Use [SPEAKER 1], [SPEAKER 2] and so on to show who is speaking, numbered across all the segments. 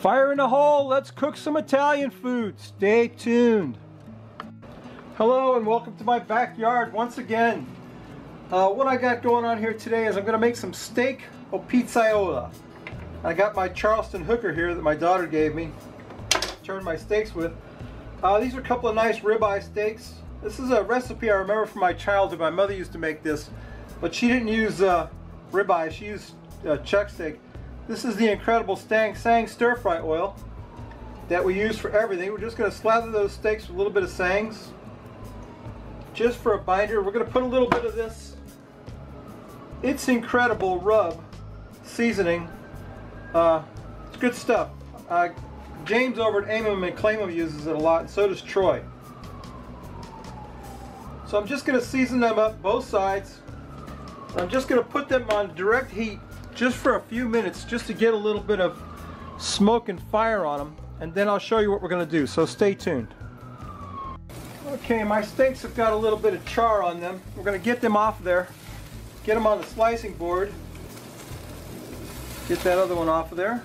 [SPEAKER 1] Fire in the hole, let's cook some Italian food. Stay tuned. Hello and welcome to my backyard once again. What I got going on here today is I'm going to make some steak o pizziola. I got my Charleston hooker here that my daughter gave me. Turn my steaks with. These are a couple of nice ribeye steaks. This is a recipe I remember from my childhood. My mother used to make this, but she didn't use ribeye. She used chuck steak. This is the incredible sang stir fry oil that we use for everything. We're just going to slather those steaks with a little bit of sangs just for a binder. We're going to put a little bit of this It's Incredible rub seasoning. It's good stuff. James over at Aim 'Em and Claim 'Em uses it a lot, and so does Troy. So I'm just going to season them up both sides. I'm just going to put them on direct heat just for a few minutes, just to get a little bit of smoke and fire on them, and then I'll show you what we're going to do, so stay tuned. Okay, my steaks have got a little bit of char on them. We're going to get them off there, get them on the slicing board, get that other one off of there.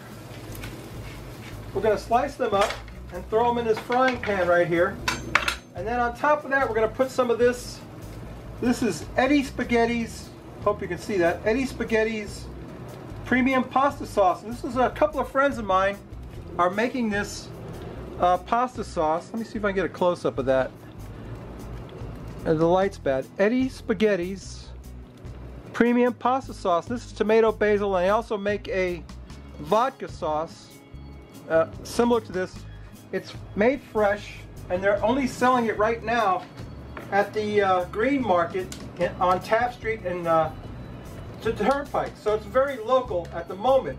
[SPEAKER 1] We're going to slice them up and throw them in this frying pan right here, and then on top of that we're going to put some of this. This is Eddie Spaghetti's, hope you can see that, Eddie Spaghetti's premium pasta sauce. And this is a couple of friends of mine are making this pasta sauce. Let me see if I can get a close-up of that. The light's bad. Eddie Spaghetti's premium pasta sauce. This is tomato, basil, and they also make a vodka sauce similar to this. It's made fresh, and they're only selling it right now at the Green Market on Taft Street in to Turnpike, so it's very local at the moment.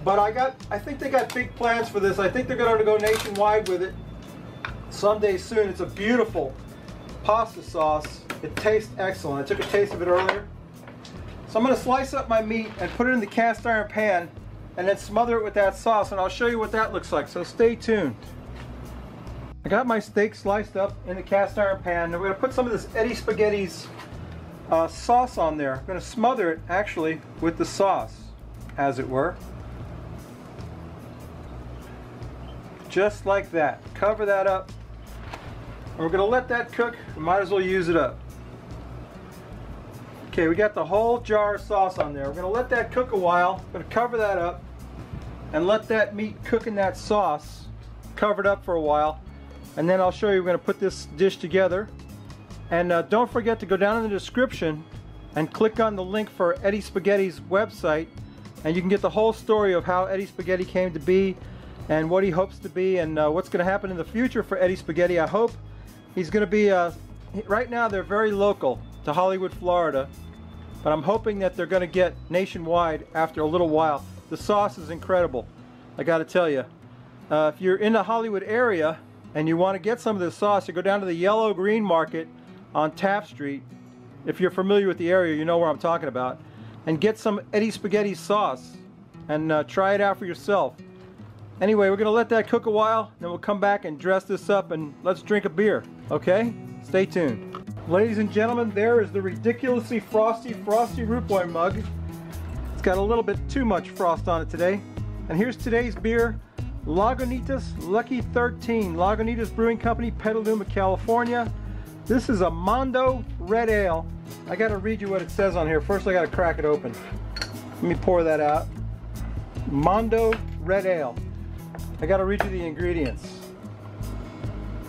[SPEAKER 1] But I think they got big plans for this. I think they're going to go nationwide with it someday soon. It's a beautiful pasta sauce. It tastes excellent. I took a taste of it earlier. So I'm going to slice up my meat and put it in the cast iron pan, and then smother it with that sauce, and I'll show you what that looks like. So stay tuned. I got my steak sliced up in the cast iron pan, and we're going to put some of this Eddie Spaghetti's sauce on there. I'm going to smother it actually with the sauce, as it were. Just like that. Cover that up. And we're going to let that cook. We might as well use it up. Okay, we got the whole jar of sauce on there. We're going to let that cook a while. I'm going to cover that up and let that meat cook in that sauce. Cover it up for a while. And then I'll show you, we're going to put this dish together. And don't forget to go down in the description and click on the link for Eddie Spaghetti's website, and you can get the whole story of how Eddie Spaghetti came to be and what he hopes to be, and what's going to happen in the future for Eddie Spaghetti. I hope he's going to be, right now they're very local to Hollywood, Florida, but I'm hoping that they're going to get nationwide after a little while. The sauce is incredible, I got to tell you. If you're in the Hollywood area and you want to get some of this sauce, you go down to the Yellow Green Market on Taft Street. If you're familiar with the area, you know where I'm talking about, and get some Eddie Spaghetti's sauce and try it out for yourself. Anyway, we're gonna let that cook a while, then we'll come back and dress this up and let's drink a beer. Okay, stay tuned. Ladies and gentlemen, there is the ridiculously frosty Root Boy mug. It's got a little bit too much frost on it today. And here's today's beer, Lagunitas Lucky 13, Lagunitas Brewing Company, Petaluma, California. This is a Mondo Red Ale. I gotta read you what it says on here. First I gotta crack it open. Let me pour that out. Mondo Red Ale. I gotta read you the ingredients.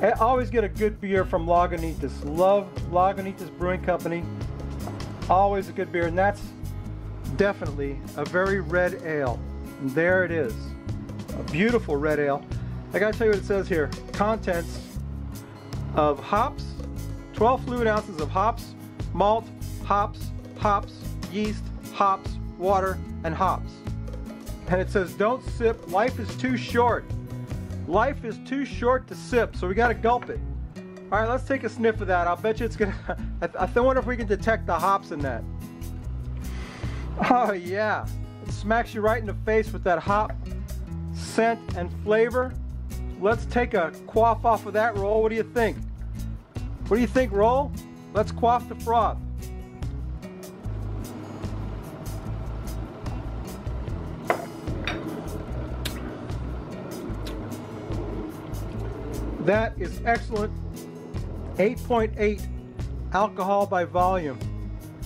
[SPEAKER 1] I always get a good beer from Lagunitas. Love Lagunitas Brewing Company. Always a good beer, and that's definitely a very red ale. And there it is. A beautiful red ale. I gotta tell you what it says here. Contents of hops, 12 fluid ounces of hops, malt, hops, yeast, hops, water, and hops. And it says, don't sip, life is too short. Life is too short to sip, so we gotta gulp it. All right, let's take a sniff of that. I'll bet you it's gonna, I wonder if we can detect the hops in that. Oh yeah, it smacks you right in the face with that hop scent and flavor. Let's take a quaff off of that, Roll. What do you think? What do you think, Roll? Let's quaff the froth. That is excellent. 8.8 alcohol by volume.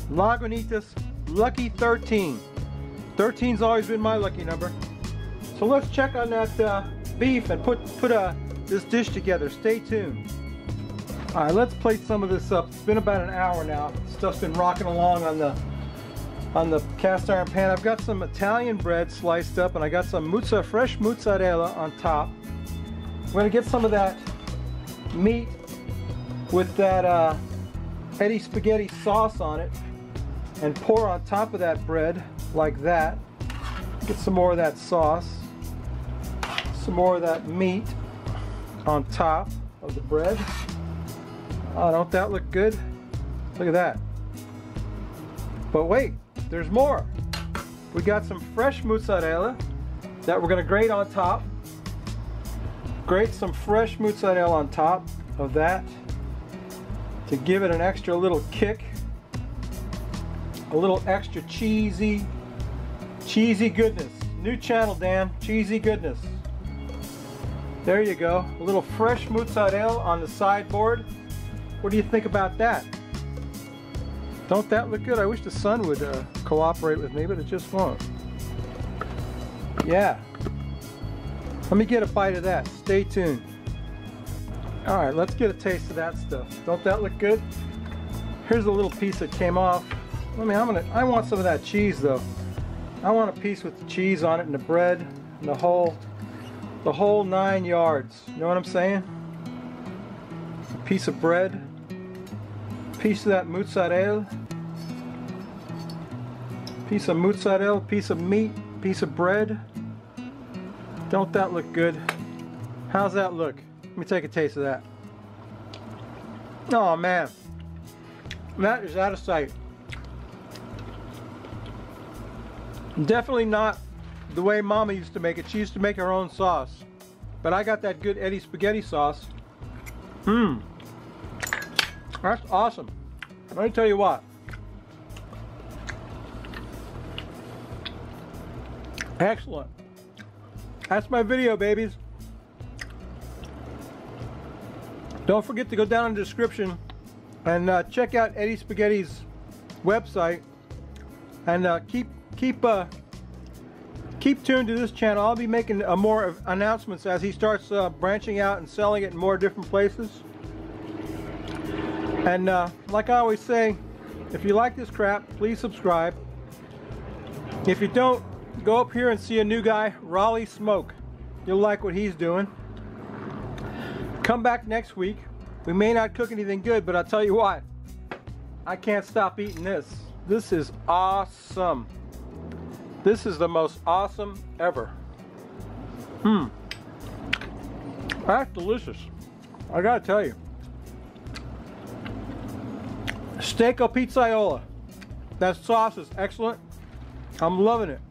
[SPEAKER 1] Lagunitas Lucky 13. 13's always been my lucky number. So let's check on that beef and put this dish together. Stay tuned. All right, let's plate some of this up. It's been about an hour now. Stuff's been rocking along on the cast iron pan. I've got some Italian bread sliced up, and I got some fresh mozzarella on top. I'm gonna get some of that meat with that Eddie spaghetti sauce on it and pour on top of that bread like that. Get some more of that sauce, some more of that meat on top of the bread. Oh, don't that look good? Look at that. But wait, there's more. We got some fresh mozzarella that we're gonna grate on top. Grate some fresh mozzarella on top of that to give it an extra little kick. A little extra cheesy goodness. New channel, Dan, cheesy goodness. There you go. A little fresh mozzarella on the sideboard. What do you think about that? Don't that look good? I wish the sun would cooperate with me, but it just won't. Yeah. Let me get a bite of that. Stay tuned. All right, let's get a taste of that stuff. Don't that look good? Here's a little piece that came off. I want some of that cheese though. I want a piece with the cheese on it and the bread and the whole 9 yards. You know what I'm saying? A piece of bread, piece of that mozzarella, piece of mozzarella, piece of meat, piece of bread. Don't that look good? How's that look? Let me take a taste of that. Oh man, that is out of sight. Definitely not the way Mama used to make it. She used to make her own sauce. But I got that good Eddie spaghetti sauce. That's awesome. Let me tell you what. Excellent. That's my video, babies. Don't forget to go down in the description and check out Eddie Spaghetti's website. And keep tuned to this channel. I'll be making more announcements as he starts branching out and selling it in more different places. And like I always say, if you like this crap, please subscribe. If you don't, go up here and see a new guy, Raleigh Smoke. You'll like what he's doing. Come back next week. We may not cook anything good, but I'll tell you what, I can't stop eating this. This is awesome. This is the most awesome ever. That's delicious. I gotta tell you. Steako Pizziola. That sauce is excellent. I'm loving it.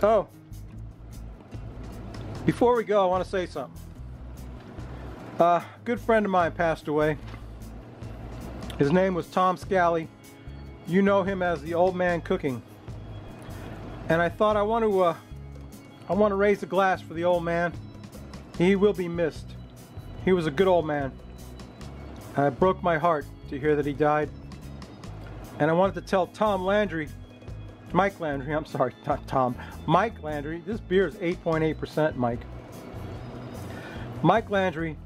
[SPEAKER 1] Oh, before we go, I want to say something. A good friend of mine passed away. His name was Tom Scally. You know him as the Old Man Cooking. And I thought I want to raise a glass for the old man. He will be missed. He was a good old man. It broke my heart to hear that he died. And I wanted to tell Mike Landry, I'm sorry, not Tom, Mike Landry, this beer is 8.8%, Mike. Mike Landry,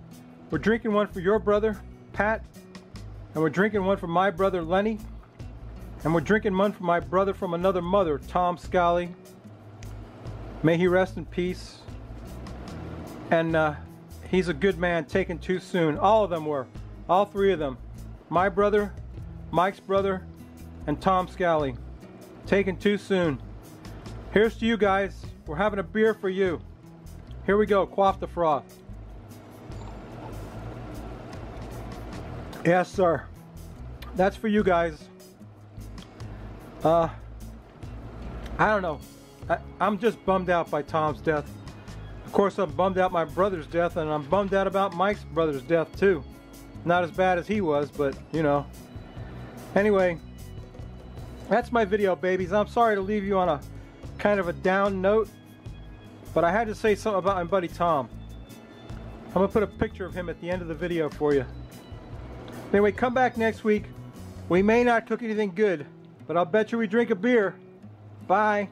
[SPEAKER 1] we're drinking one for your brother, Pat, and we're drinking one for my brother, Lenny, and we're drinking one for my brother from another mother, Tom Scally. May he rest in peace. And he's a good man taken too soon. All of them were. All three of them. My brother, Mike's brother, and Tom Scally. Taken too soon. Here's to you guys. We're having a beer for you. Here we go. Quaff the froth. Yes, sir. That's for you guys. I don't know. I'm just bummed out by Tom's death. Of course, I'm bummed out my brother's death, and I'm bummed out about Mike's brother's death too. Not as bad as he was, but you know. Anyway, that's my video, babies. I'm sorry to leave you on a kind of a down note, but I had to say something about my buddy Tom. going to put a picture of him at the end of the video for you. Anyway, come back next week. We may not cook anything good, but I'll bet you we drink a beer. Bye.